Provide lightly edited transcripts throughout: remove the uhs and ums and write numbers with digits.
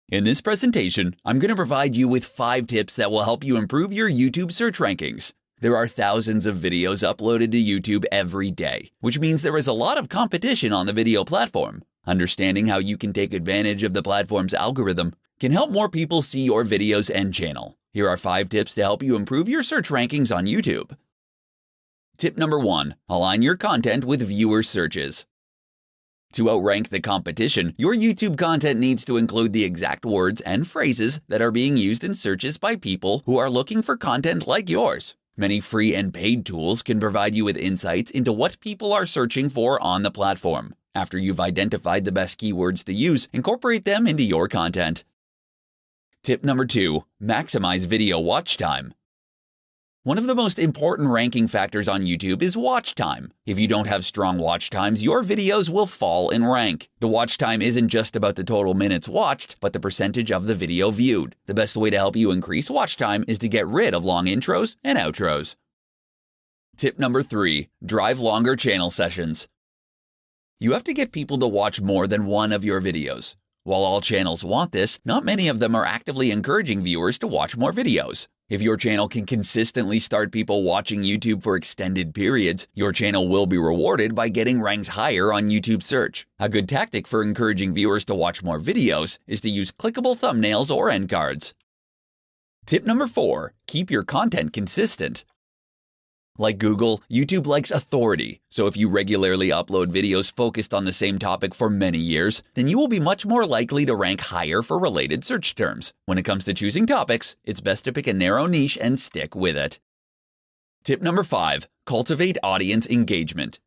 In this presentation, I'm going to provide you with 5 tips that will help you improve your YouTube search rankings. There are thousands of videos uploaded to YouTube every day, which means there is a lot of competition on the video platform. Understanding how you can take advantage of the platform's algorithm can help more people see your videos and channel. Here are 5 tips to help you improve your search rankings on YouTube. Tip number 1, align your content with viewer searches. To outrank the competition, your YouTube content needs to include the exact words and phrases that are being used in searches by people who are looking for content like yours. Many free and paid tools can provide you with insights into what people are searching for on the platform. After you've identified the best keywords to use, incorporate them into your content. Tip number 2, maximize video watch time. One of the most important ranking factors on YouTube is watch time. If you don't have strong watch times, your videos will fall in rank. The watch time isn't just about the total minutes watched, but the percentage of the video viewed. The best way to help you increase watch time is to get rid of long intros and outros. Tip number 3, drive longer channel sessions. You have to get people to watch more than one of your videos. While all channels want this, not many of them are actively encouraging viewers to watch more videos. If your channel can consistently start people watching YouTube for extended periods, your channel will be rewarded by getting ranked higher on YouTube search. A good tactic for encouraging viewers to watch more videos is to use clickable thumbnails or end cards. Tip number 4, keep your content consistent. Like Google, YouTube likes authority, so if you regularly upload videos focused on the same topic for many years, then you will be much more likely to rank higher for related search terms. When it comes to choosing topics, it's best to pick a narrow niche and stick with it. Tip number 5, cultivate audience engagement.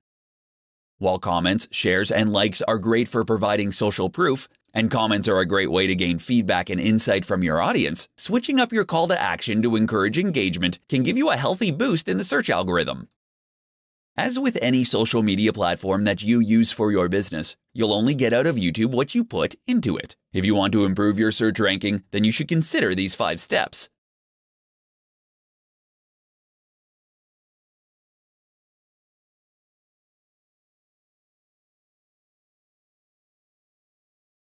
While comments, shares, and likes are great for providing social proof, and comments are a great way to gain feedback and insight from your audience, switching up your call to action to encourage engagement can give you a healthy boost in the search algorithm. As with any social media platform that you use for your business, you'll only get out of YouTube what you put into it. If you want to improve your search ranking, then you should consider these 5 steps.